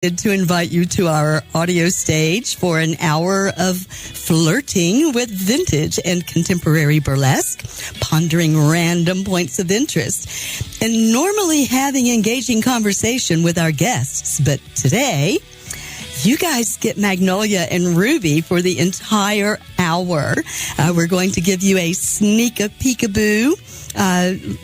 to invite you to our audio stage for an hour of flirting with vintage and contemporary burlesque, pondering random points of interest, and normally having engaging conversation with our guests. But today, you guys get Magnolia and Ruby for the entire hour. We're going to give you a peekaboo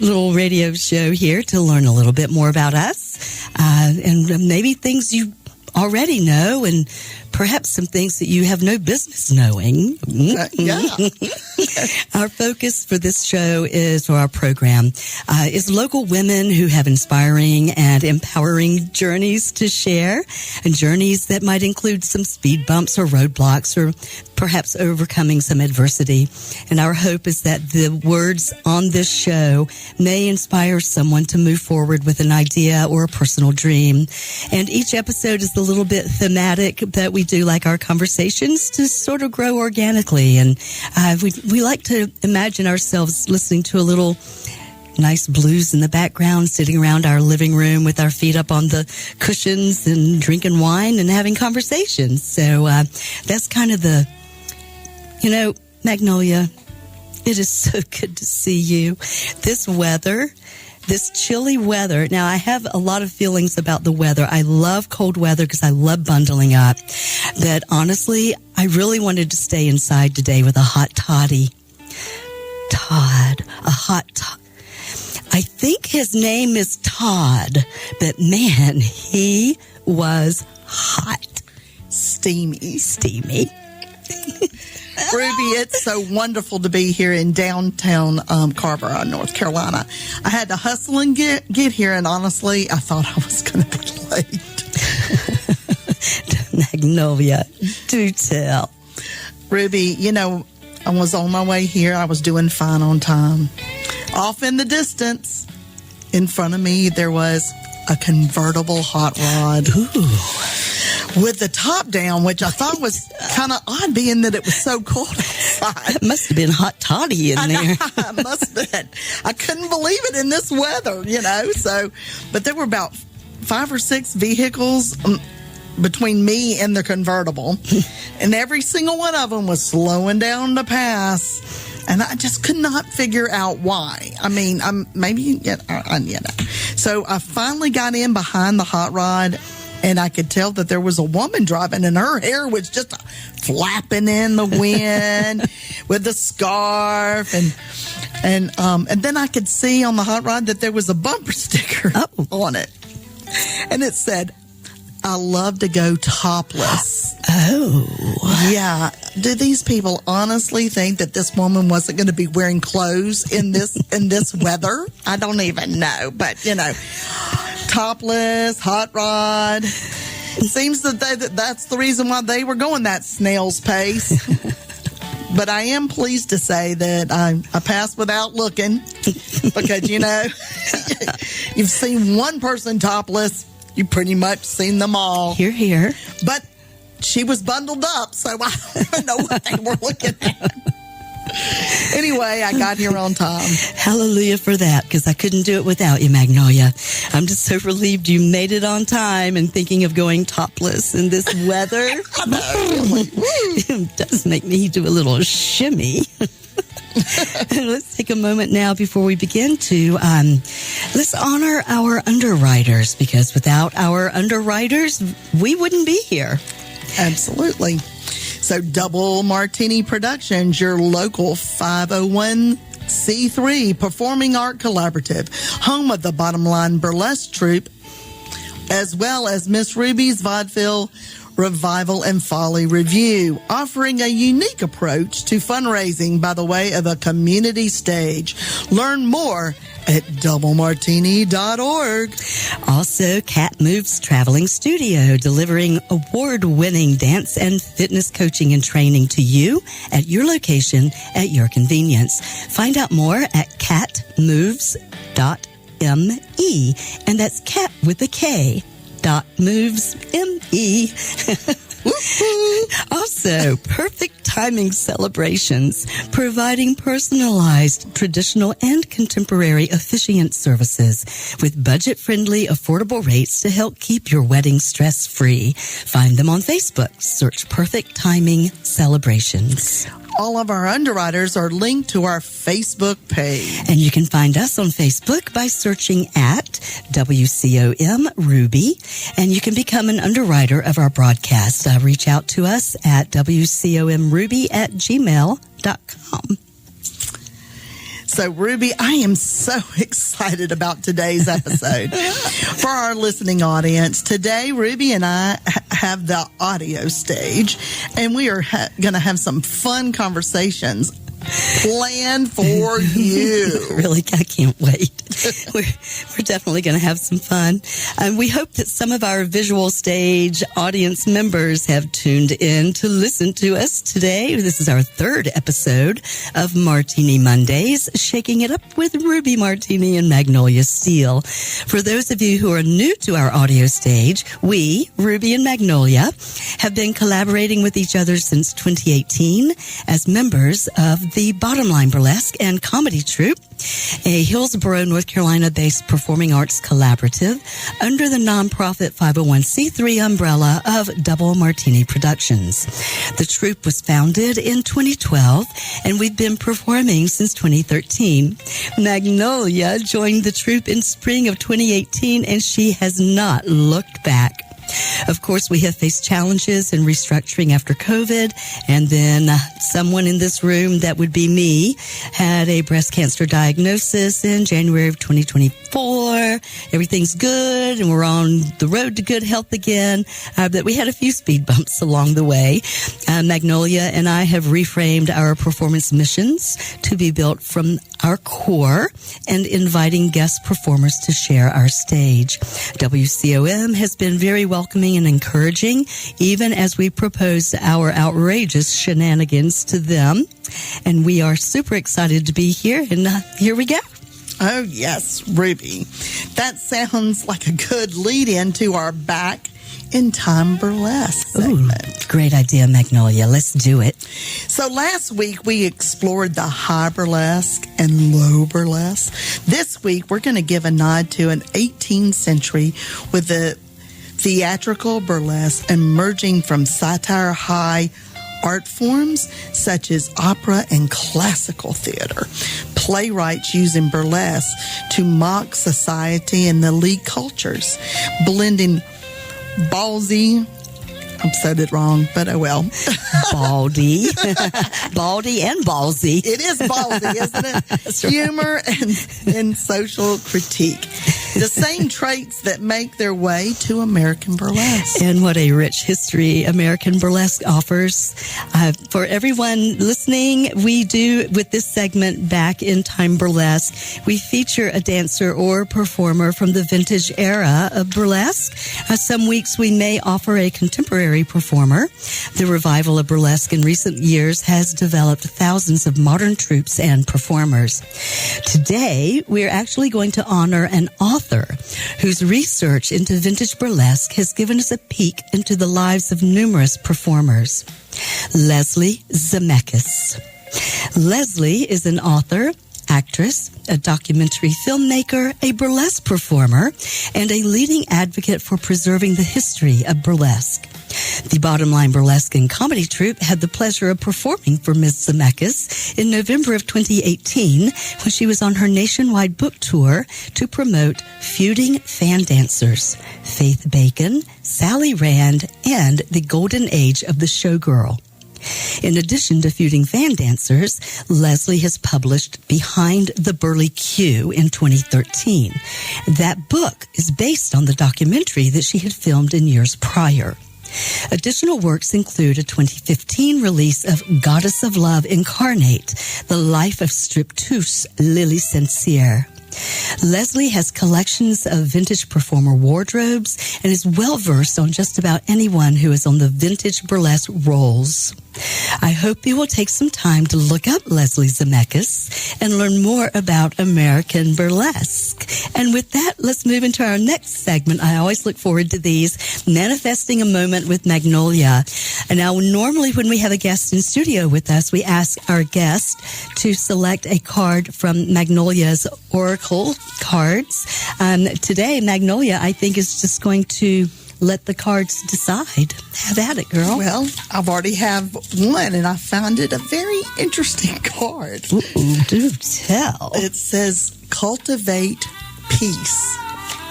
little radio show here to learn a little bit more about us. And maybe things you already know, and perhaps some things that you have no business knowing. Our focus for this show is, or our program, is local women who have inspiring and empowering journeys to share, and journeys that might include some speed bumps or roadblocks, or perhaps overcoming some adversity. And our hope is that the words on this show may inspire someone to move forward with an idea or a personal dream. And each episode is a little bit thematic, that we do like our conversations to sort of grow organically. And we like to imagine ourselves listening to a little nice blues in the background, sitting around our living room with our feet up on the cushions and drinking wine and having conversations. So that's kind of the, Magnolia, it is so good to see you. This weather, this chilly weather. Now, I have a lot of feelings about the weather. I love cold weather because I love bundling up. But honestly, I really wanted to stay inside today with a hot toddy. Todd, a hot Todd. I think his name is Todd, but man, he was hot. Steamy. Ruby, it's so wonderful to be here in downtown Carver, North Carolina. I had to hustle and get here, and honestly, I thought I was going to be late. Magnolia, do tell. Ruby, I was on my way here. I was doing fine on time. Off in the distance, in front of me, there was a convertible hot rod. Ooh. With the top down, which I thought was kind of odd, being that it was so cold outside. It must have been hot toddy in there. It must have been. I couldn't believe it in this weather, So, but there were about 5 or 6 vehicles between me and the convertible, and every single one of them was slowing down to pass. And I just could not figure out why. I mean, So I finally got in behind the hot rod, and I could tell that there was a woman driving, and her hair was just flapping in the wind with the scarf, and then I could see on the hot rod that there was a bumper sticker on it, and it said, "I love to go topless." Oh. Yeah. Do these people honestly think that this woman wasn't going to be wearing clothes in this weather? I don't even know. But, topless, hot rod. It seems that's the reason why they were going that snail's pace. But I am pleased to say that I passed without looking, because, you've seen one person topless, you've pretty much seen them all. Here. But she was bundled up, so I don't even know what they were looking at. Anyway, I got here on time. Hallelujah for that, because I couldn't do it without you, Magnolia. I'm just so relieved you made it on time, and thinking of going topless in this weather. I know, really. It does make me do a little shimmy. Let's take a moment now before we begin to let's honor our underwriters, because without our underwriters, we wouldn't be here. Absolutely. So Double Martini Productions, your local 501c3 performing art collaborative, home of the Bottom Line Burlesque Troupe, as well as Miss Ruby's Vaudeville Revival and Folly Review, offering a unique approach to fundraising by the way of a community stage. Learn more at doublemartini.org. Also, Cat Moves Traveling Studio, delivering award-winning dance and fitness coaching and training to you at your location at your convenience. Find out more at catmoves.me, and that's cat with a K. .moves.me. Also, perfect Timing Celebrations, providing personalized, traditional, and contemporary officiant services with budget-friendly, affordable rates to help keep your wedding stress-free. Find them on Facebook. Search Perfect Timing Celebrations. All of our underwriters are linked to our Facebook page. And you can find us on Facebook by searching at WCOM Ruby. And you can become an underwriter of our broadcast. Reach out to us at WCOMRuby@gmail.com. So, Ruby, I am so excited about today's episode. For our listening audience, today, Ruby and I have the audio stage, and we are going to have some fun conversations planned for you. Really, I can't wait. We're definitely going to have some fun. And we hope that some of our visual stage audience members have tuned in to listen to us today. This is our third episode of Martini Mondays, shaking it up with Ruby Martini and Magnolia Steele. For those of you who are new to our audio stage, we, Ruby and Magnolia, have been collaborating with each other since 2018 as members of the Bottom Line Burlesque and Comedy Troupe, a Hillsborough, North Carolina-based performing arts collaborative under the nonprofit 501c3 umbrella of Martini Productions. The troupe was founded in 2012, and we've been performing since 2013. Magnolia joined the troupe in spring of 2018, and she has not looked back. Of course, we have faced challenges in restructuring after COVID, and then someone in this room, that would be me, had a breast cancer diagnosis in January of 2024. Everything's good, and we're on the road to good health again, but we had a few speed bumps along the way. Magnolia and I have reframed our performance missions to be built from our core and inviting guest performers to share our stage. WCOM has been very welcoming and encouraging, even as we proposed our outrageous shenanigans to them. And we are super excited to be here, and here we go. Oh, yes, Ruby. That sounds like a good lead-in to our Back in Time Burlesque segment. Ooh, great idea, Magnolia. Let's do it. So last week, we explored the high burlesque and low burlesque. This week, we're going to give a nod to an 18th century with the theatrical burlesque emerging from satire high art forms such as opera and classical theater. Playwrights using burlesque to mock society and the elite cultures, blending ballsy, I said it wrong, but oh well. Baldy. Baldy and ballsy. It is ballsy, isn't it? That's right. Humor and social critique. The same traits that make their way to American burlesque. And what a rich history American burlesque offers. For everyone listening, we do, with this segment, Back in Time Burlesque, we feature a dancer or performer from the vintage era of burlesque. Some weeks we may offer a contemporary performer. The revival of burlesque in recent years has developed thousands of modern troupes and performers. Today, we're actually going to honor an author whose research into vintage burlesque has given us a peek into the lives of numerous performers. Leslie Zemeckis. Leslie is an author, actress, a documentary filmmaker, a burlesque performer, and a leading advocate for preserving the history of burlesque. The Bottom Line Burlesque and Comedy Troupe had the pleasure of performing for Ms. Zemeckis in November of 2018 when she was on her nationwide book tour to promote Feuding Fan Dancers, Faith Bacon, Sally Rand, and the Golden Age of the Showgirl. In addition to Feuding Fan Dancers, Leslie has published Behind the Burly Q in 2013. That book is based on the documentary that she had filmed in years prior. Additional works include a 2015 release of Goddess of Love Incarnate, The Life of Striptease Lily Sincere. Leslie has collections of vintage performer wardrobes and is well-versed on just about anyone who is on the vintage burlesque rolls. I hope you will take some time to look up Leslie Zemeckis and learn more about American burlesque. And with that, let's move into our next segment. I always look forward to these, Manifesting a Moment with Magnolia. And now, normally when we have a guest in studio with us, we ask our guest to select a card from Magnolia's Oracle cards. Today, Magnolia, I think, is just going to let the cards decide. Have at it, girl. Well, I've already have one, and I found it a very interesting card. Ooh, do tell. It says, cultivate peace.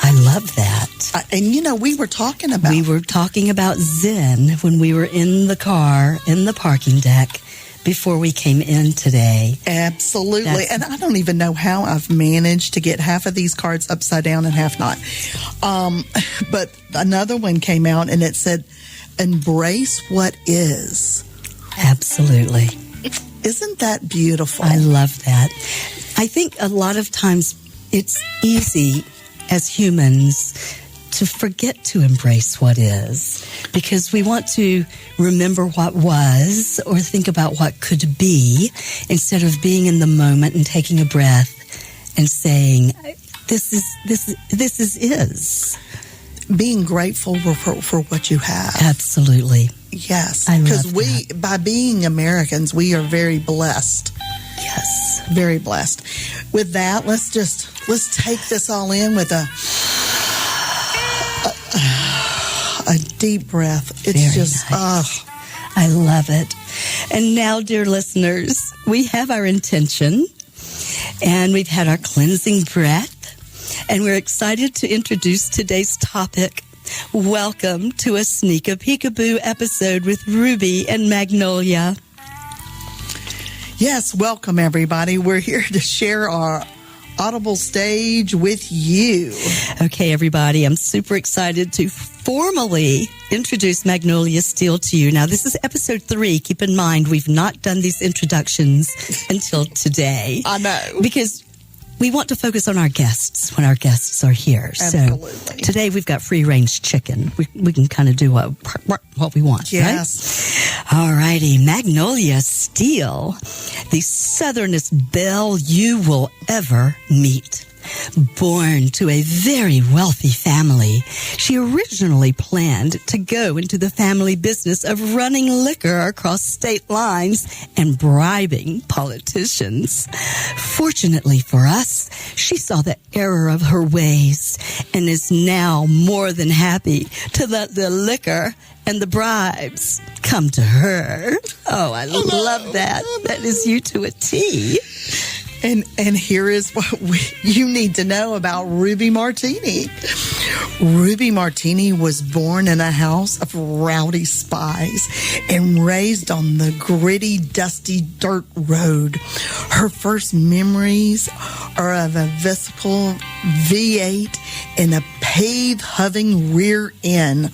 I love that. And, we were talking about Zen when we were in the car, in the parking deck, before we came in today. Absolutely. And I don't even know how I've managed to get half of these cards upside down and half not. But another one came out and it said, embrace what is. Absolutely. Isn't that beautiful? I love that. I think a lot of times it's easy as humans to forget to embrace what is, because we want to remember what was or think about what could be instead of being in the moment and taking a breath and saying, this is. Being grateful for what you have. Absolutely. Yes. I love Because by being Americans, we are very blessed. Yes. Very blessed. With that, let's take this all in with a deep breath. It's very just, nice. I love it. And now, dear listeners, we have our intention and we've had our cleansing breath, and we're excited to introduce today's topic. Welcome to a Sneak-a-Peekaboo episode with Ruby and Magnolia. Yes, welcome everybody. We're here to share our audible stage with you. Okay, everybody, I'm super excited to formally introduce Magnolia Steele to you. Now, this is episode 3. Keep in mind, we've not done these introductions until today. I know. Because we want to focus on our guests when our guests are here. Absolutely. So today we've got free-range chicken. We can kind of do what we want, yes. Right? All righty. Magnolia Steele, the southernest belle you will ever meet. Born to a very wealthy family, she originally planned to go into the family business of running liquor across state lines and bribing politicians. Fortunately for us, she saw the error of her ways and is now more than happy to let the liquor and the bribes come to her. Oh, I love that. That is you to a T. And here is what you need to know about Ruby Martini. Ruby Martini was born in a house of rowdy spies and raised on the gritty, dusty dirt road. Her first memories are of a Vespa V8 and a pave-hugging rear end.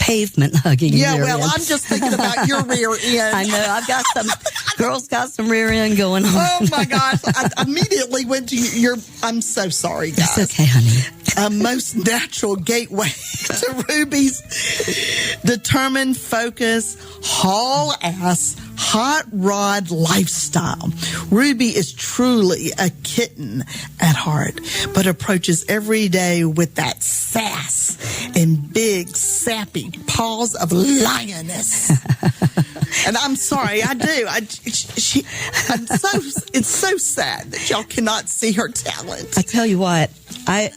Pavement hugging. Yeah, rear well, end. I'm just thinking about your rear end. I know. I've got some girls got some rear end going on. Oh my gosh! I immediately went to your. I'm so sorry, guys. It's okay, honey. A most natural gateway to Ruby's determined, focus, haul-ass, hot rod lifestyle. Ruby is truly a kitten at heart, but approaches every day with that sass and big, sappy paws of lioness. And I'm sorry, I do. It's so sad that y'all cannot see her talent. I tell you what, I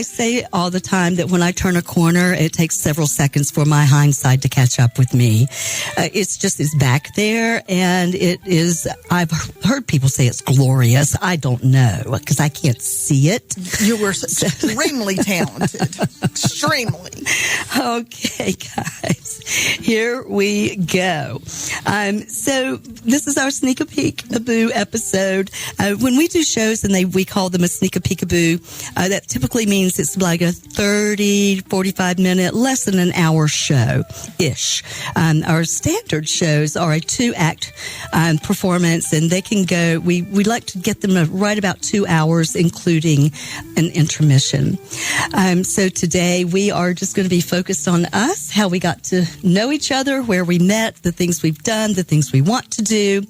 say all the time that when I turn a corner, it takes several seconds for my hindsight to catch up with me. It's back there, and it is, I've heard people say it's glorious. I don't know, because I can't see it. You were extremely talented. Extremely. Okay, guys, here we go. So this is our Sneak-a-Peekaboo episode. When we do shows and we call them a Sneak-a-Peekaboo, that typically means it's like a 30, 45 minute, less than an hour show-ish. Our standard shows are a 2-act performance, and they can go, we like to get them right about 2 hours, including an intermission. So today we are just going to be focused on us, how we got to know each other, where we met, the things we've done, the things we want to do.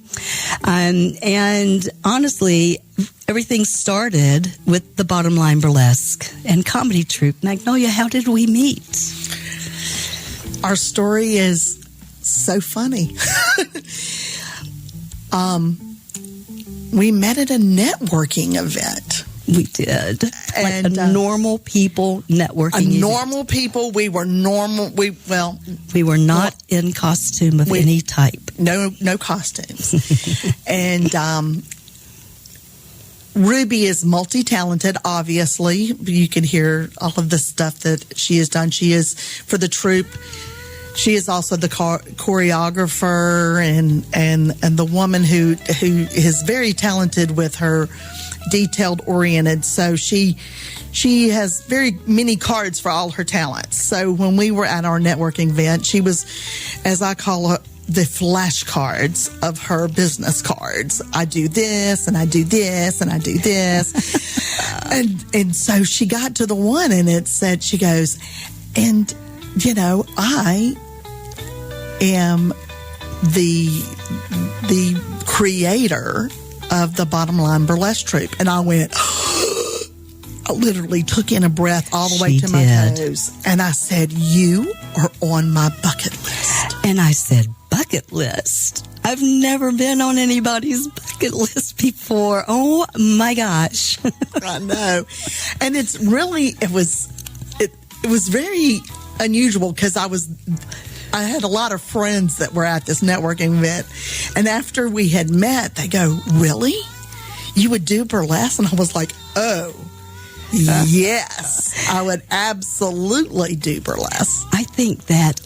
And honestly, everything started with the Bottom Line Burlesque and comedy troupe. Magnolia, how did we meet? Our story is so funny. We met at a networking event. We did. And like a normal people networking. Normal people. We were normal. We were not in costume of any type. No costumes. And Ruby is multi-talented, obviously. You can hear all of the stuff that she has done. She is, for the troupe, she is also the choreographer and the woman who is very talented with her detailed oriented. So she has very many cards for all her talents. So when we were at our networking event, she was, as I call her, the flashcards of her business cards. I do this and I do this and I do this. and so she got to the one and it said, she goes, and I am the creator of the Bottom Line Burlesque Troupe. And I went, I literally took in a breath all the way to my toes. And I said, you are on my bucket list. And I said, bucket list? I've never been on anybody's bucket list before. Oh my gosh. I know. And it's really, it was very unusual because I had a lot of friends that were at this networking event. And after we had met, they go, really? You would do burlesque? And I was like, oh, yes, I would absolutely do burlesque. I think that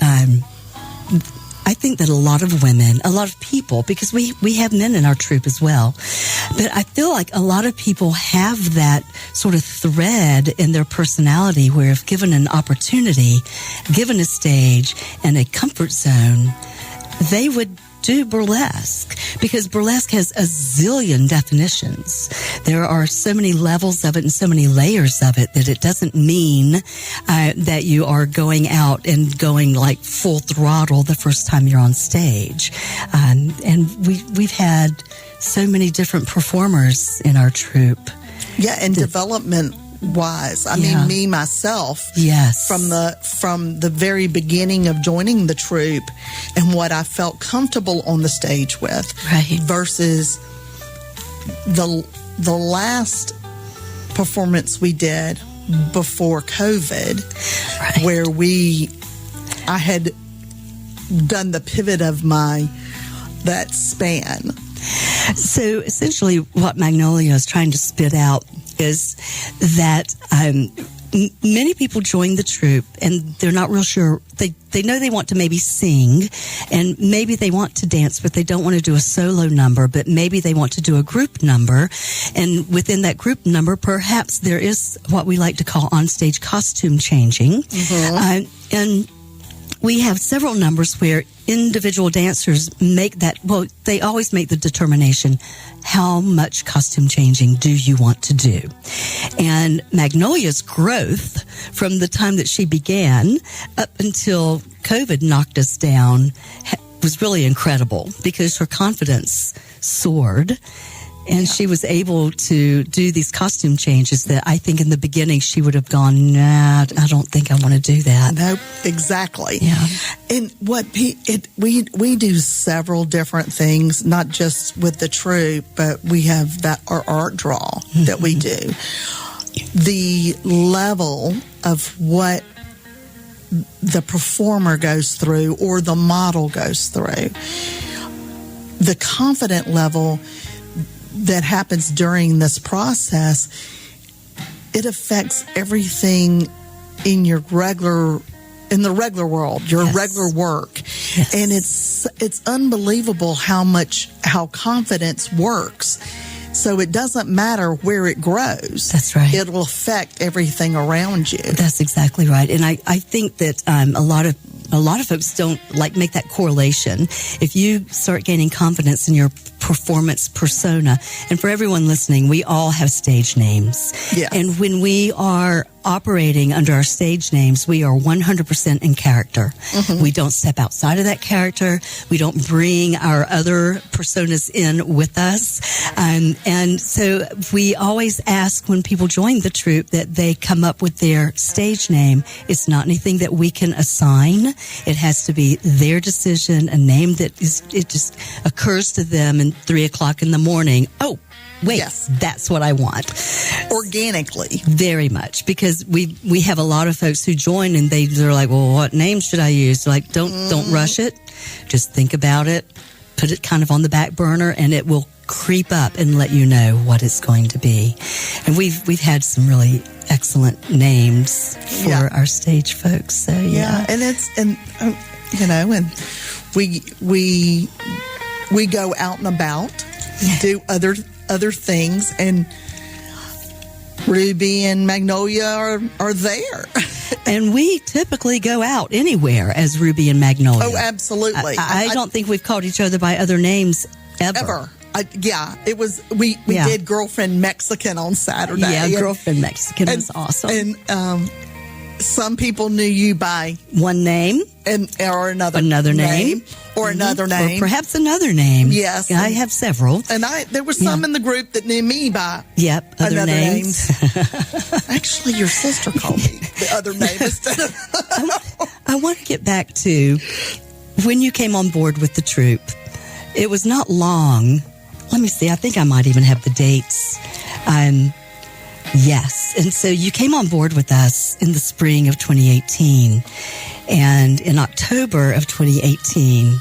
a lot of women, a lot of people, because we have men in our troupe as well, but I feel like a lot of people have that sort of thread in their personality where if given an opportunity, given a stage and a comfort zone, they would do burlesque, because burlesque has a zillion definitions. There are so many levels of it and so many layers of it that it doesn't mean that you are going out and going like full throttle the first time you're on stage. And we've had so many different performers in our troupe. Yeah, and development wise. I mean, me, myself, yes, from the very beginning of joining the troupe and what I felt comfortable on the stage with, right, versus the last performance we did before COVID, right, where I had done the pivot of that span. So essentially what Magnolia is trying to spit out is that many people join the troupe and they're not real sure. They know they want to maybe sing and maybe they want to dance, but they don't want to do a solo number, but maybe they want to do a group number. And within that group number, perhaps there is what we like to call onstage costume changing. Mm-hmm. And we have several numbers where individual dancers they always make the determination, how much costume changing do you want to do? And Magnolia's growth from the time that she began up until COVID knocked us down was really incredible, because her confidence soared. And she was able to do these costume changes that I think in the beginning she would have gone, nah, I don't think I want to do that. No, exactly. Yeah. And we do several different things, not just with the troupe, but we have our art draw that we do. The level of what the performer goes through or the model goes through, the confident level that happens during this process, it affects everything in the regular world, your regular work. Yes. And it's unbelievable how confidence works. So it doesn't matter where it grows. That's right. It'll affect everything around you. That's exactly right. And I think that a lot of folks don't make that correlation. If you start gaining confidence in your performance persona, and for everyone listening, we all have stage names. Yes. And when we are operating under our stage names, we are 100% in character. We don't step outside of that character. We don't bring our other personas in with us. And so we always ask when people join the troupe that they come up with their stage name. It's not anything that we can assign. It has to be their decision, a name that it just occurs to them at 3:00 in the morning. Oh, wait, Yes. that's what I want. Organically. Very much, because we have a lot of folks who join and they're like, well, what name should I use? Like, don't rush it. Just think about it. Put it kind of on the back burner, and it will creep up and let you know what it's going to be. And we've had some really excellent names for our stage folks. So and we go out and about, do other things, and Ruby and Magnolia are there. And we typically go out anywhere as Ruby and Magnolia. Oh, absolutely. I don't think we've called each other by other names ever. It was we did Girlfriend Mexican on Saturday. Yeah, Girlfriend Mexican was awesome. And some people knew you by one name or another name. Or another name. Or perhaps another name. Yes. I have several. And there were some in the group that knew me by other names. Actually, your sister called me the other name instead of... I want to get back to when you came on board with the troupe. It was not long. Let me see. I think I might even have the dates. Yes. And so you came on board with us in the spring of 2018. And in October of 2018,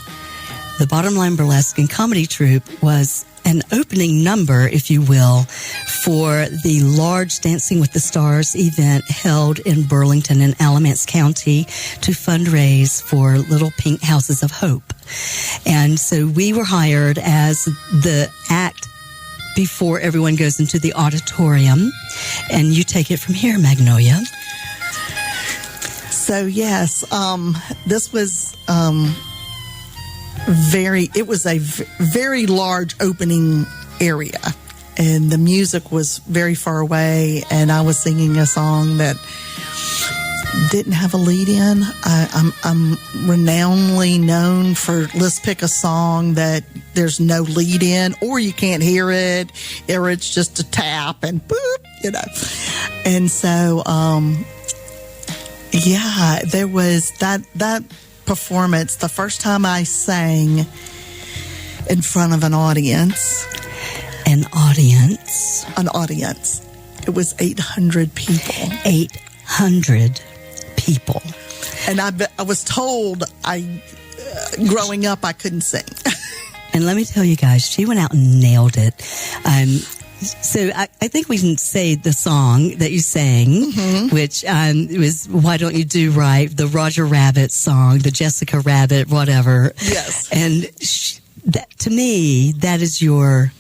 the Bottom Line Burlesque and Comedy Troupe was an opening number, if you will, for the large Dancing with the Stars event held in Burlington and Alamance County to fundraise for Little Pink Houses of Hope. And so we were hired as the act before everyone goes into the auditorium. And you take it from here, Magnolia. So, yes, this was it was a very large opening area, and the music was very far away, and I was singing a song that didn't have a lead in. I'm renownedly known for, let's pick a song that there's no lead in, or you can't hear it, or it's just a tap and boop, And so, there was that performance, the first time I sang in front of an audience. An audience. It was 800 people. 800 people. And I was told growing up I couldn't sing. And let me tell you guys, she went out and nailed it. So I think we can say the song that you sang, which was "Why Don't You Do Right," the Roger Rabbit song, the Jessica Rabbit, whatever. Yes. And to me, that is your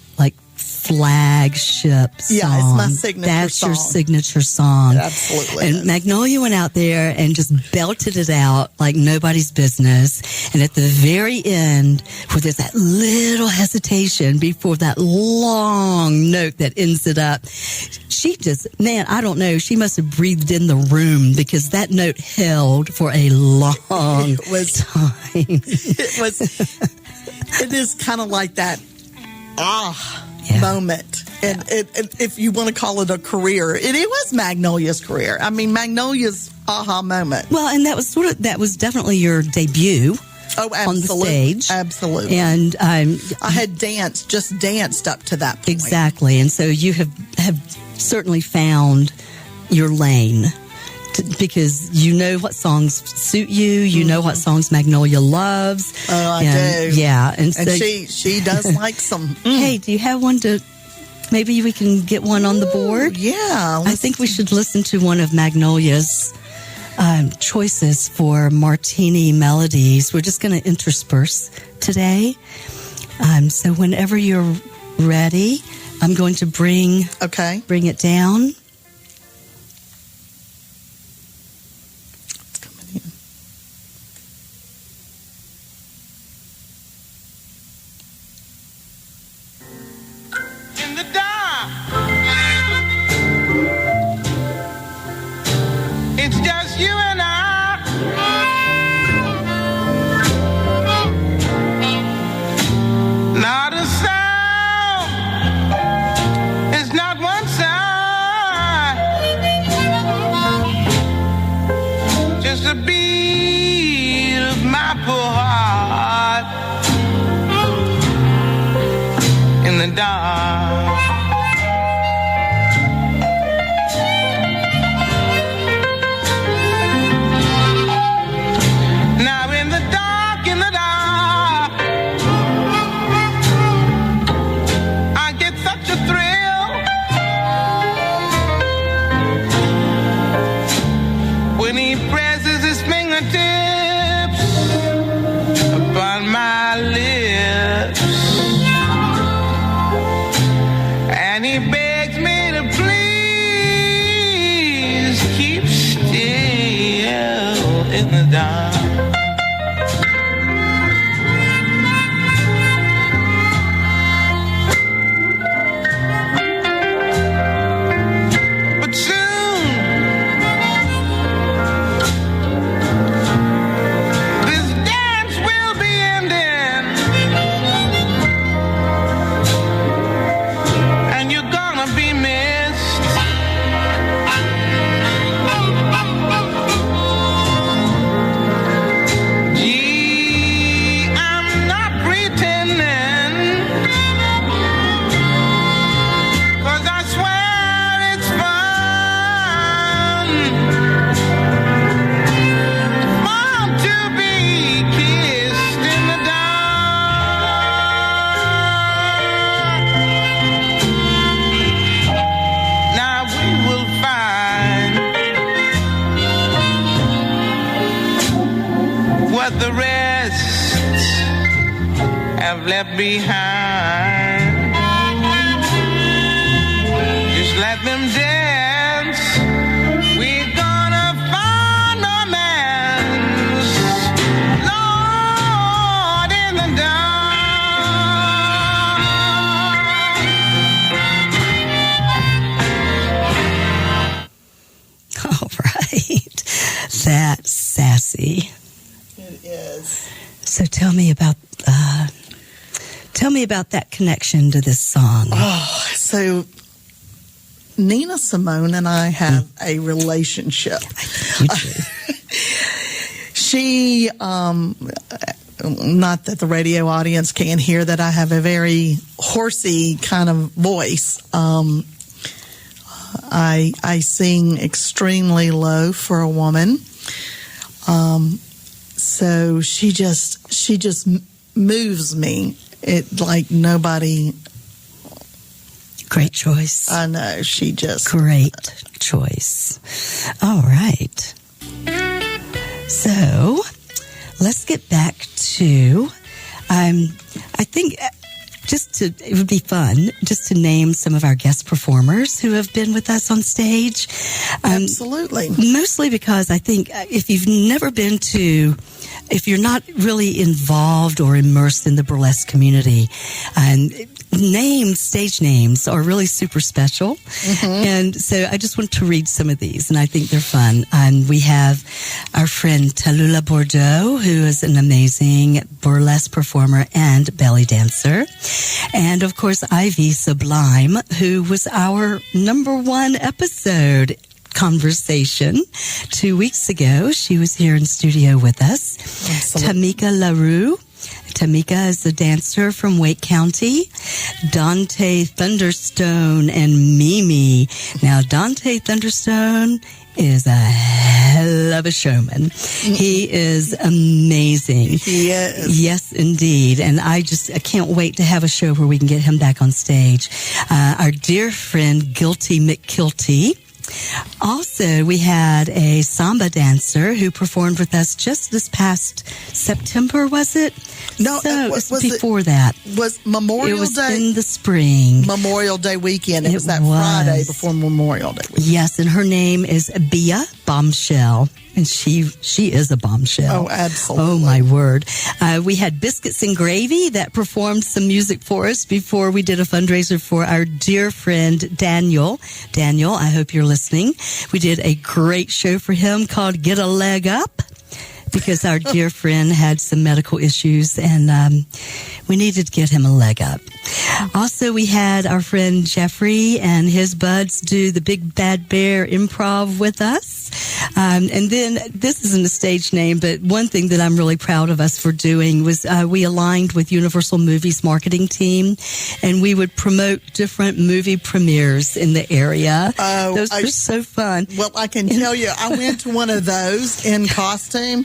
flagship song. Yeah, it's my signature That's song. Your signature song. It absolutely And is. Magnolia went out there and just belted it out like nobody's business. And at the very end, where there's that little hesitation before that long note that ends it up, she just, I don't know, she must have breathed in the room, because that note held for a long time. It is kind of like that moment. And if you want to call it a career, it was Magnolia's career. I mean, Magnolia's aha moment. Well, and that was definitely your debut. Oh, absolutely. On the stage. Absolutely. And I had danced up to that point. Exactly. And so you have certainly found your lane, because you know what songs suit you. You know what songs Magnolia loves. Oh, I do. Yeah. And so she does like some. Hey, do you have one maybe we can get one on the board? Yeah. I think we should listen to one of Magnolia's choices for Martini Melodies. We're just going to intersperse today. So whenever you're ready, I'm going to bring it down. It's coming in. In the dark, beat of my poor heart in the dark. Now in the dark, I get such a thrill when he presses his fingertips upon my lips, and he begs me to please keep still in the dark. But soon this dance will be ending, and you're gonna be missed. Gee, I'm not pretending, 'cause I swear it's fun to be kissed in the dark. Now we will find what the rest have left behind. Just let them dance. We're gonna find romance, Lord, in the dark. All right. That's sassy. It is. So tell me about that connection to this song. Oh, so Nina Simone and I have a relationship. You do. She, not that the radio audience can hear that I have a very horsey kind of voice. I sing extremely low for a woman. So she just moves me. It like nobody. Great choice. I know, she just. Great choice. All right. So let's get back to, I think it would be fun just to name some of our guest performers who have been with us on stage. Absolutely. Mostly because I think if you're not really involved or immersed in the burlesque community, and stage names are really super special. Mm-hmm. And so I just want to read some of these, and I think they're fun. We have our friend Tallulah Bordeaux, who is an amazing burlesque performer and belly dancer. And of course, Ivy Sublime, who was our #1 episode conversation 2 weeks ago. She was here in studio with us. Absolutely. Tamika LaRue. Tamika is a dancer from Wake County. Dante Thunderstone and Mimi. Now, Dante Thunderstone is a hell of a showman. He is amazing. He is. Yes, indeed. And I can't wait to have a show where we can get him back on stage. Our dear friend, Guilty McKilty. Also, we had a samba dancer who performed with us just this past September, was it? No, so it was before that. Was Memorial Day? It was in the spring. Memorial Day weekend. It was that Friday before Memorial Day weekend. Yes, and her name is Bia Bombshell. And she is a bombshell. Oh, absolutely. Oh, my word. We had Biscuits and Gravy that performed some music for us before we did a fundraiser for our dear friend Daniel. Daniel, I hope you're listening. We did a great show for him called Get a Leg Up, because our dear friend had some medical issues, and we needed to get him a leg up. Also, we had our friend Jeffrey and his buds do the Big Bad Bear improv with us. And then this isn't a stage name, but one thing that I'm really proud of us for doing was we aligned with Universal Movies marketing team, and we would promote different movie premieres in the area. Those were so fun. Well, I can tell you, I went to one of those in costume,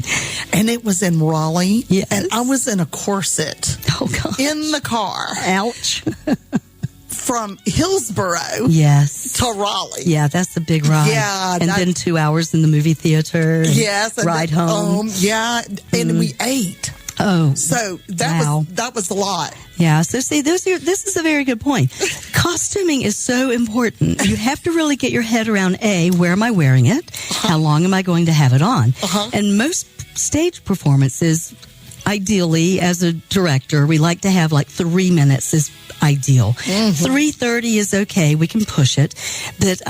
and it was in Raleigh, and I was in a corset in the car. Ouch. From Hillsboro to Raleigh. Yeah, that's a big ride. Yeah. And then 2 hours in the movie theater. Yes. And ride home. And we ate. Oh. So that was a lot. Yeah. So see, this is a very good point. Costuming is so important. You have to really get your head around, A, where am I wearing it? How long am I going to have it on? And most stage performances, ideally, as a director, we like to have like 3 minutes is ideal. 3:30 is okay. We can push it. But,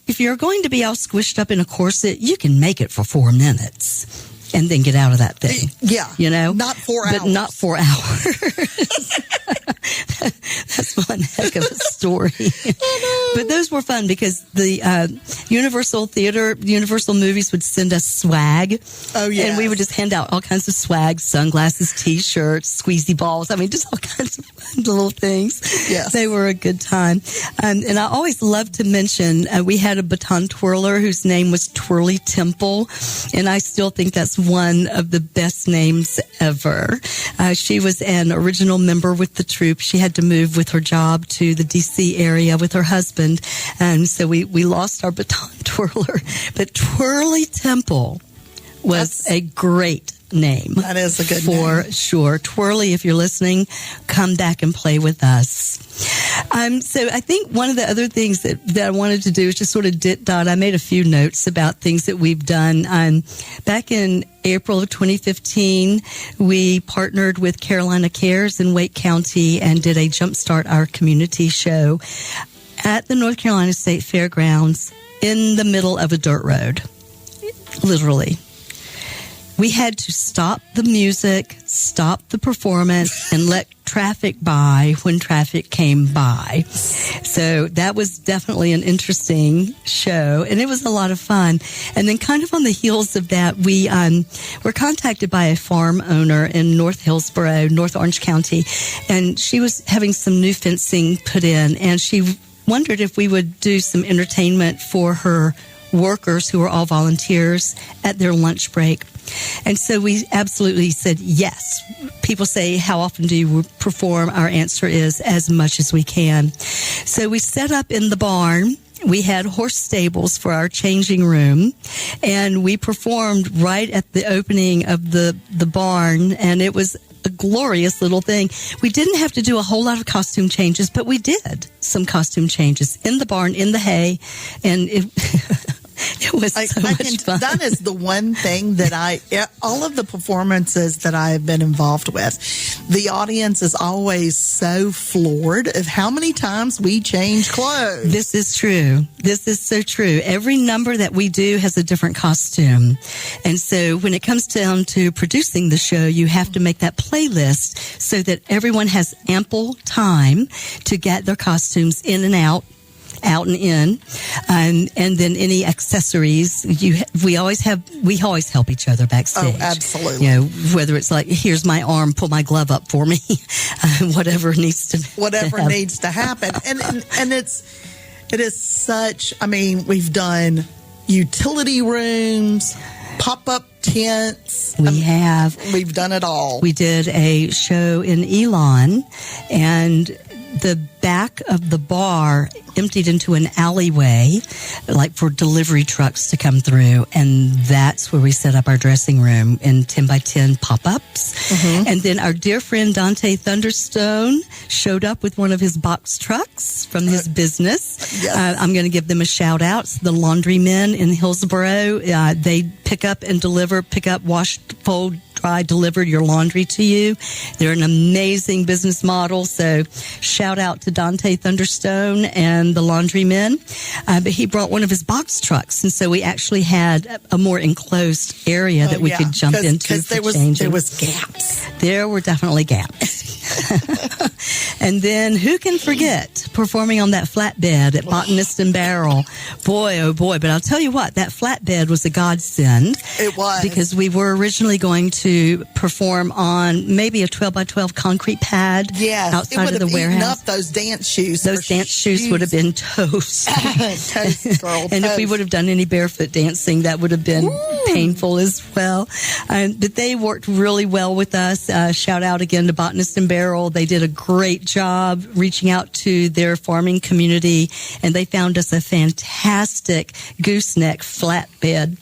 if you're going to be all squished up in a corset, you can make it for 4 minutes and then get out of that thing. Yeah. Not 4 hours. But not 4 hours. That's one heck of a story. But those were fun because the Universal Movies would send us swag. Oh, yeah. And we would just hand out all kinds of swag, sunglasses, T-shirts, squeezy balls. I mean, just all kinds of fun little things. Yes. They were a good time. And I always love to mention, we had a baton twirler whose name was Twirly Temple. And I still think that's one of the best names ever. She was an original member with the troupe. She had to move with her job to the D.C. area with her husband. And so we lost our baton twirler. But Twirly Temple was a great name. That is a good name. For sure. Twirly, if you're listening, come back and play with us. So I think one of the other things that I wanted to do is just sort of I made a few notes about things that we've done. Back in April of 2015, we partnered with Carolina Cares in Wake County and did a Jumpstart Our Community show at the North Carolina State Fairgrounds in the middle of a dirt road. Literally. We had to stop the music, stop the performance, and let traffic by when traffic came by. So that was definitely an interesting show, and it was a lot of fun. And then kind of on the heels of that, we were contacted by a farm owner in North Hillsboro, North Orange County, and she was having some new fencing put in, and she wondered if we would do some entertainment for her workers who were all volunteers at their lunch break. And so we absolutely said yes. People say, how often do you perform? Our answer is as much as we can. So we set up in the barn. We had horse stables for our changing room, and we performed right at the opening of the barn, and it was a glorious little thing. We didn't have to do a whole lot of costume changes, but we did some costume changes in the barn, in the hay, and it was so much fun. That is the one thing that all of the performances that I have been involved with, the audience is always so floored of how many times we change clothes. This is true. This is so true. Every number that we do has a different costume. And so when it comes down to producing the show, you have to make that playlist so that everyone has ample time to get their costumes in and out and in, and then any accessories. We always help each other backstage. Oh, absolutely. Whether it's like, here's my arm, pull my glove up for me, whatever needs to happen. And it is such. I mean, we've done utility rooms, pop-up tents. We've done it all. We did a show in Elon, and the back of the bar emptied into an alleyway, like for delivery trucks to come through. And that's where we set up our dressing room in 10 by 10 pop-ups. Mm-hmm. And then our dear friend Dante Thunderstone showed up with one of his box trucks from his business. Yes. I'm going to give them a shout out. It's the Laundry Men in Hillsboro. They pick up, wash, fold, dry, deliver your laundry to you. They're an amazing business model. So shout out to Dante Thunderstone and the Laundry Men. But he brought one of his box trucks. And so we actually had a more enclosed area that we could jump into for changing. There was gaps. There were definitely gaps. And then who can forget performing on that flatbed at Botanist and Barrel? Boy, oh boy. But I'll tell you what, that flatbed was a godsend. It was. Because we were originally going to perform on maybe a 12 by 12 concrete pad outside of the warehouse. Up those dance shoes. Those dance shoes would have been toast. Toast, girl. And if we would have done any barefoot dancing, that would have been painful as well. But they worked really well with us. Shout out again to Botanist and Barrel. They did a great job reaching out to their farming community, and they found us a fantastic gooseneck flatbed.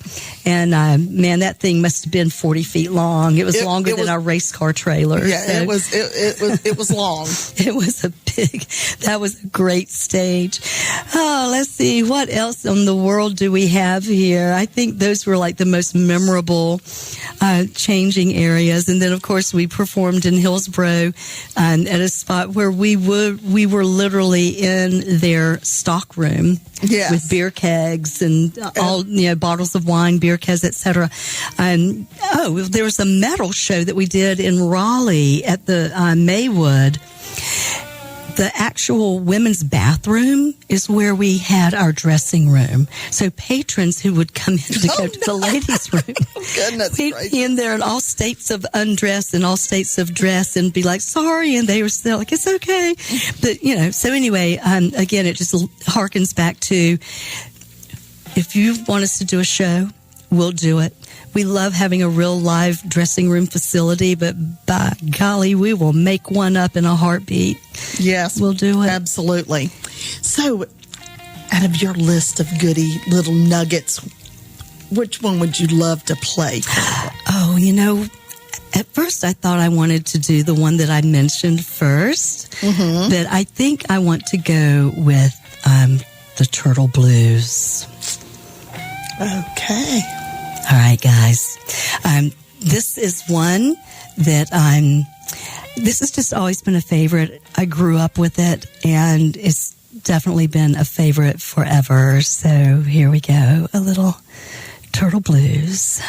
And man, that thing must have been 40 feet long. It was longer than our race car trailer. Yeah, so. it was long. It was that was a great stage. Oh, let's see. What else in the world do we have here? I think those were like the most memorable changing areas. And then, of course, we performed in Hillsborough at a spot where we were literally in their stock room with beer kegs and all, bottles of wine, beer kegs, etc. And there was a metal show that we did in Raleigh at the Maywood. The actual women's bathroom is where we had our dressing room. So patrons who would come in to go to the ladies' room, we'd be in there in all states of undress and all states of dress and be like, sorry. And they were still like, it's okay. But, so anyway, again, it just harkens back to, if you want us to do a show, we'll do it. We love having a real live dressing room facility, but by golly, we will make one up in a heartbeat. Yes. We'll do it. Absolutely. So, out of your list of goody little nuggets, which one would you love to play? Oh, at first I thought I wanted to do the one that I mentioned first, but I think I want to go with the Turtle Blues. Okay. All right, guys. This is one that this has just always been a favorite. I grew up with it, and it's definitely been a favorite forever. So here we go. A little Turtle Blues.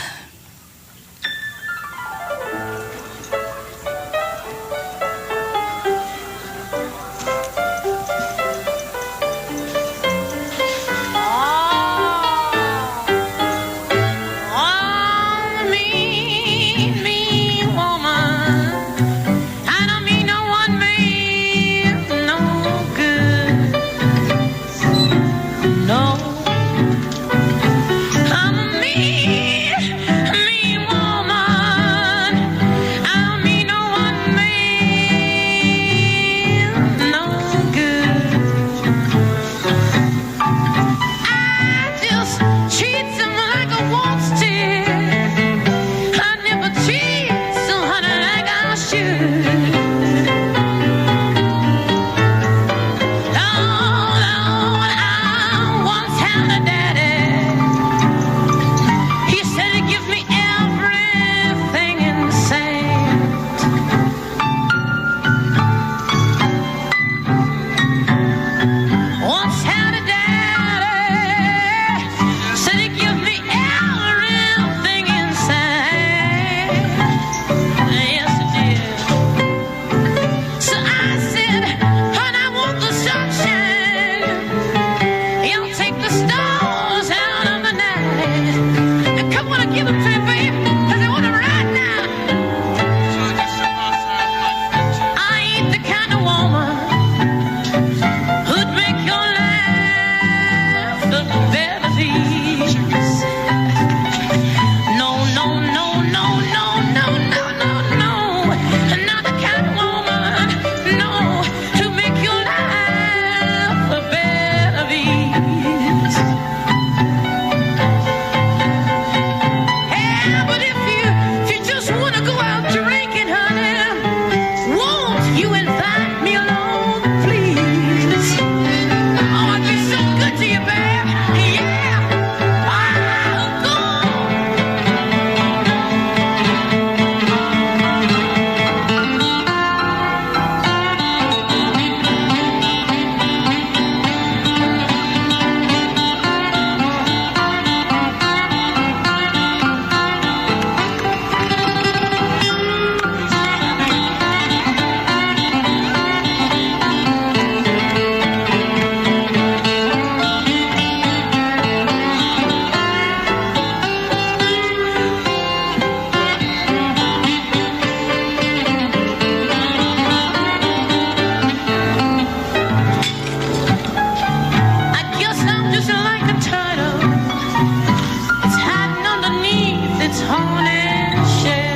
haunted shell.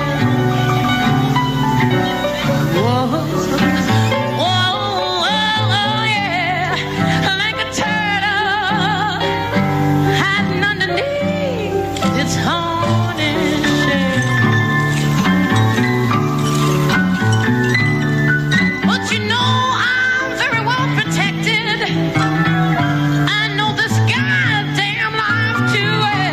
Whoa, whoa, oh yeah, like a turtle hiding underneath its haunted shell. But you know I'm very well protected. I know this goddamn life too well.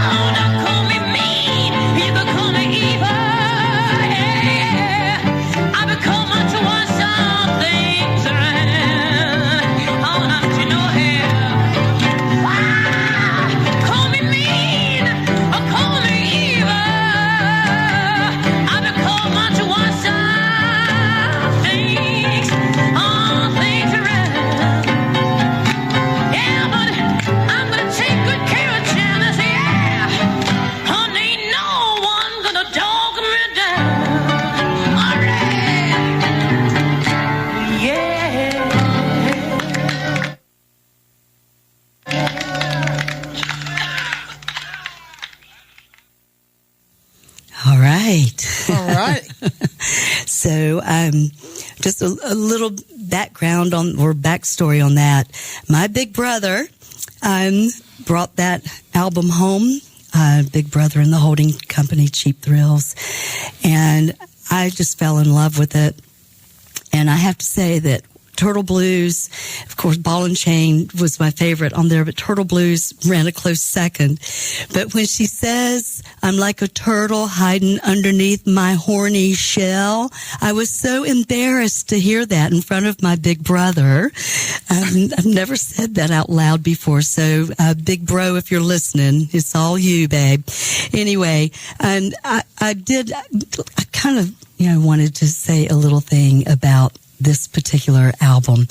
Oh, don't call me mean, you can call me evil. Yeah, I become unto one some things around. Oh, don't you know hell? Call me mean or call me evil. I become unto one some things, all things around. Yeah, but I'm gonna take good care of Janice, yeah. Honey, ain't no one gonna dog me down. All right, yeah. All right. All right. So, just a little background on or backstory on that. My big brother brought that album home. Big Brother and the Holding Company, Cheap Thrills, and I just fell in love with it. And I have to say that Turtle Blues, of course, Ball and Chain was my favorite on there, but Turtle Blues ran a close second. But when she says, I'm like a turtle hiding underneath my horny shell, I was so embarrassed to hear that in front of my big brother. I've never said that out loud before. So, big bro, if you're listening, it's all you, babe. Anyway, I kind of, wanted to say a little thing about this particular album.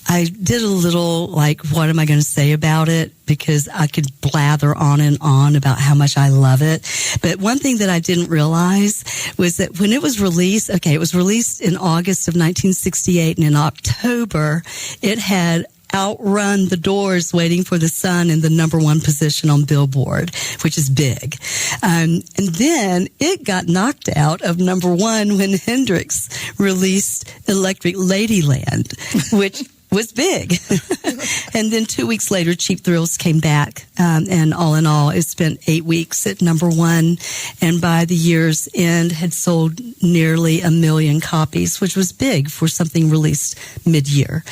I did a little, what am I going to say about it? Because I could blather on and on about how much I love it. But one thing that I didn't realize was that when it was released, it was released in August of 1968, and in October, it had outrun the Doors, Waiting for the Sun, in the #1 position on Billboard, which is big. And then it got knocked out of #1 when Hendrix released Electric Ladyland, which was big. And then 2 weeks later, Cheap Thrills came back. And all in all, it spent 8 weeks at #1. And by the year's end, had sold nearly 1 million copies, which was big for something released mid-year.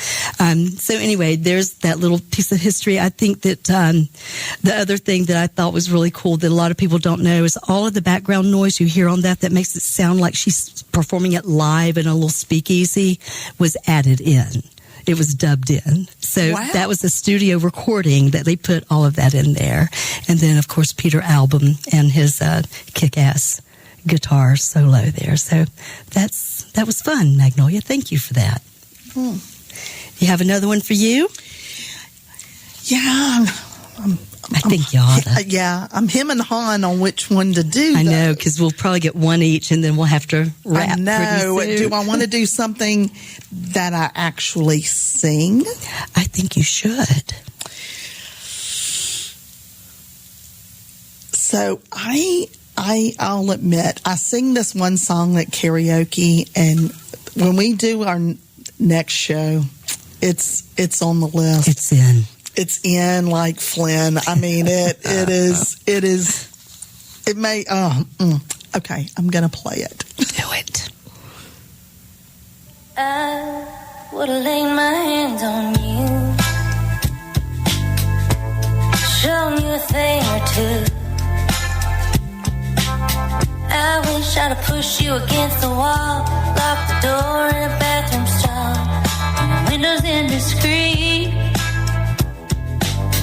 So anyway, there's that little piece of history. I think that the other thing that I thought was really cool that a lot of people don't know is all of the background noise you hear on that makes it sound like she's performing it live in a little speakeasy was added in. It was dubbed in. So That was a studio recording that they put all of that in there. And then, of course, Peter Album and his kick-ass guitar solo there. So that was fun, Magnolia. Thank you for that. You have another one for you? Yeah. I think you ought to. Yeah, I'm him and Han on which one to do. I know, because we'll probably get one each, and then we'll have to wrap. I know. Do I want to do something that I actually sing? I think you should. So I'll admit, I sing this one song at karaoke, and when we do our next show, it's on the list. It's in. It's in like Flynn. I mean, it is, it may, okay, I'm going to play it. Do it. I would have laid my hands on you, shown you a thing or two. I wish I'd have pushed you against the wall, locked the door in a bathroom stall, windows indiscreet.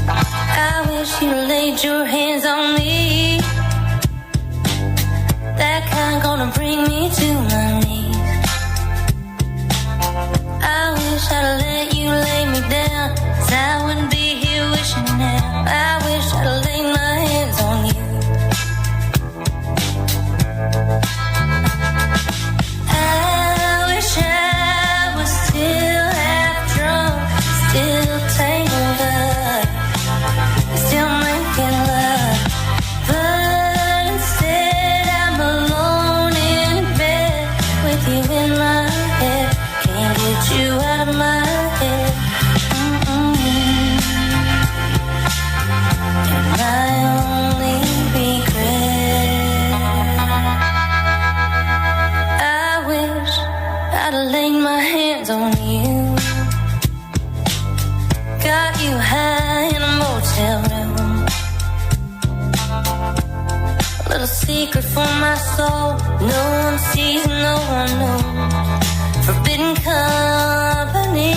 I wish you laid your hands on me, that kind gonna bring me to my knees. I wish I'd let you lay me down, 'cause I wouldn't be here wishing now. I wish I'd laid my hands on you. I wish I was still half drunk, still tangled got you high in a motel room. A little secret for my soul. No one sees, no one knows. Forbidden company.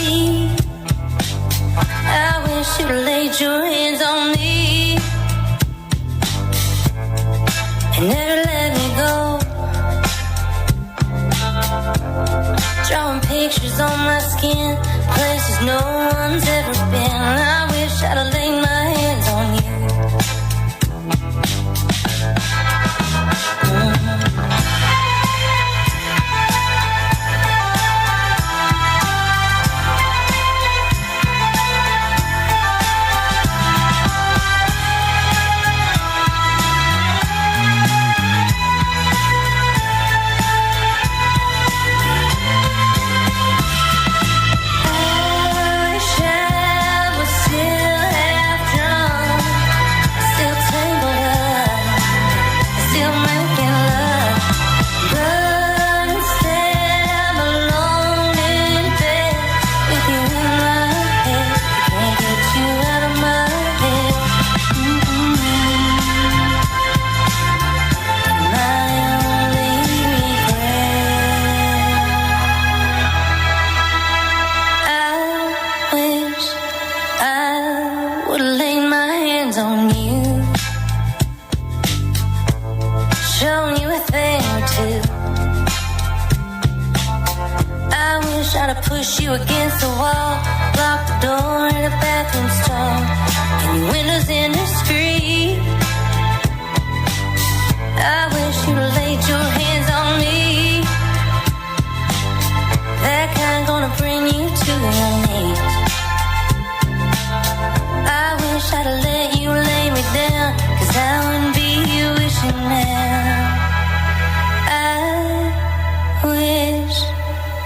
I wish you'd laid your hands on me and never let me go. Drawing pictures on my skin, places no one's ever been. I wish I'd have laid my hands on you. Push you against the wall, lock the door in a bathroom stall, and your windows indiscreet. I wish you laid your hands on me. That kind gonna bring you to your knees. I wish I'd have let you lay me down, 'cause I wouldn't be here wishing now. I wish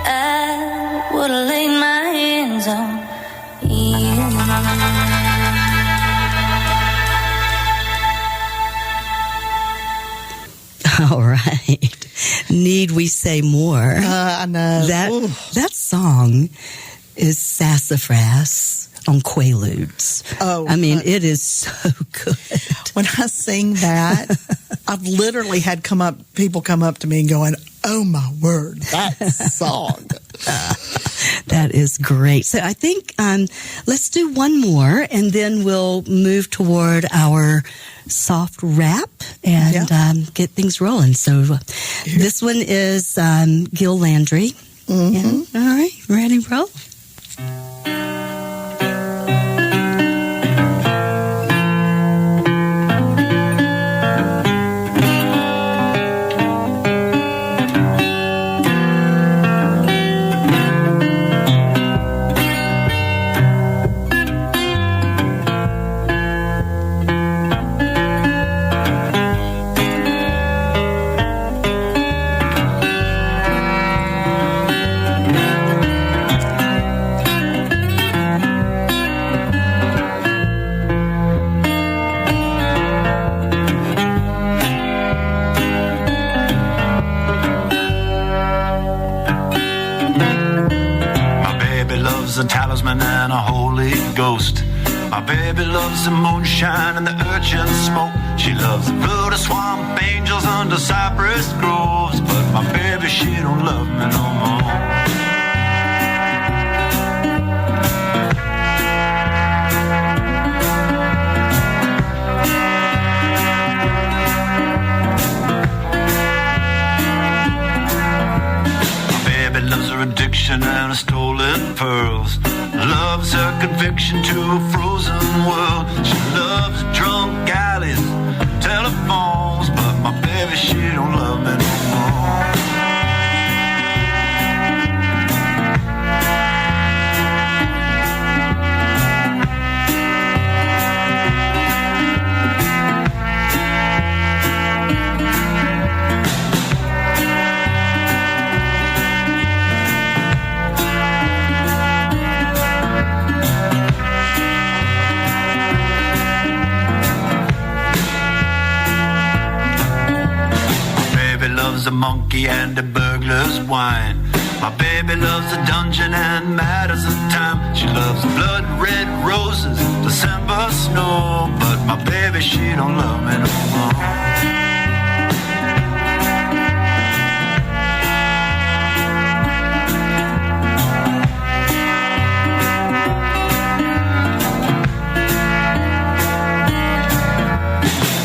I would have laid my hands on you. All right. Need we say more? I know. That song is sassafras on Quaaludes. Oh, I mean, it is so good. When I sing that, I've literally had people come up to me and going, "Oh my word, that song." That is great. So I think let's do one more, and then we'll move toward our soft rap and get things rolling. So this one is Gil Landry. Mm-hmm. Yeah. All right, ready, roll? A talisman and a holy ghost. My baby loves the moonshine and the urchin smoke. She loves the fruit of swamp angels under cypress groves. But my baby, she don't love me no more. My baby loves her addiction and her stolen pearls. Loves her conviction to a frozen world. She loves drunk alleys, telephones. But my baby, she don't love me no more. A monkey and a burglar's wine. My baby loves the dungeon and matters of time. She loves blood red roses, December snow. But my baby, she don't love me no more.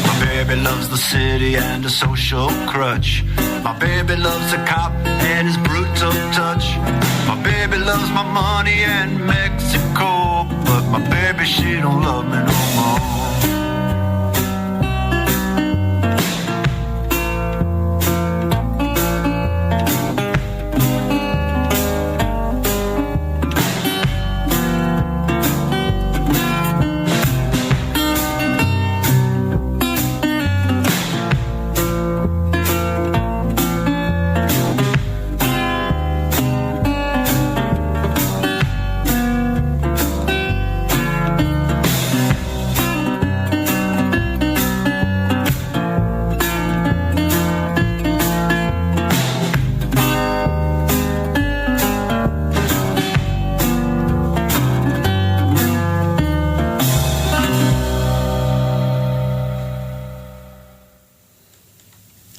My baby loves the city and a social crutch. My baby loves a cop and his brutal touch. My baby loves my money and Mexico. But my baby, she don't love me no more.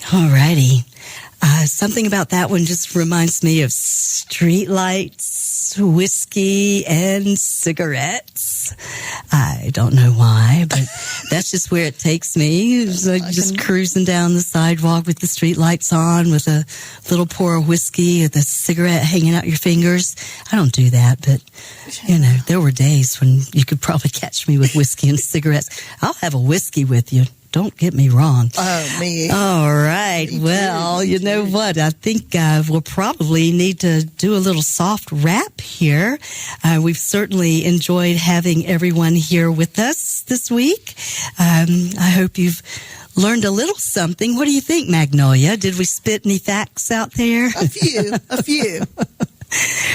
Alrighty. Something about that one just reminds me of streetlights, whiskey, and cigarettes. I don't know why, but that's just where it takes me. It's like just cruising down the sidewalk with the streetlights on, with a little pour of whiskey, with a cigarette hanging out your fingers. I don't do that, but, you know, there were days when you could probably catch me with whiskey and cigarettes. I'll have a whiskey with you. Don't get me wrong. Oh, me. All right. Me well, too. You know what? I think we'll probably need to do a little soft wrap here. We've certainly enjoyed having everyone here with us this week. I hope you've learned a little something. What do you think, Magnolia? Did we spit any facts out there? A few.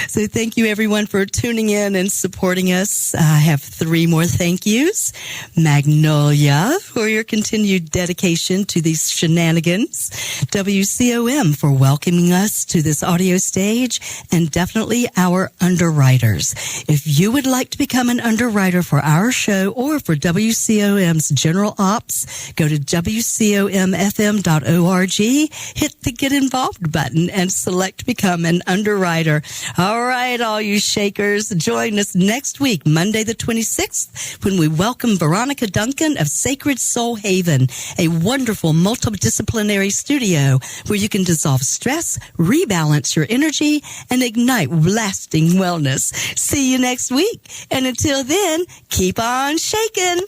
So thank you, everyone, for tuning in and supporting us. I have 3 more thank yous. Magnolia, for your continued dedication to these shenanigans. WCOM for welcoming us to this audio stage. And definitely our underwriters. If you would like to become an underwriter for our show or for WCOM's General Ops, go to WCOMFM.org, hit the Get Involved button, and select Become an Underwriter. All right, all you shakers, join us next week, Monday the 26th, when we welcome Veronica Duncan of Sacred Soul Haven, a wonderful multidisciplinary studio where you can dissolve stress, rebalance your energy, and ignite lasting wellness. See you next week. And until then, keep on shaking.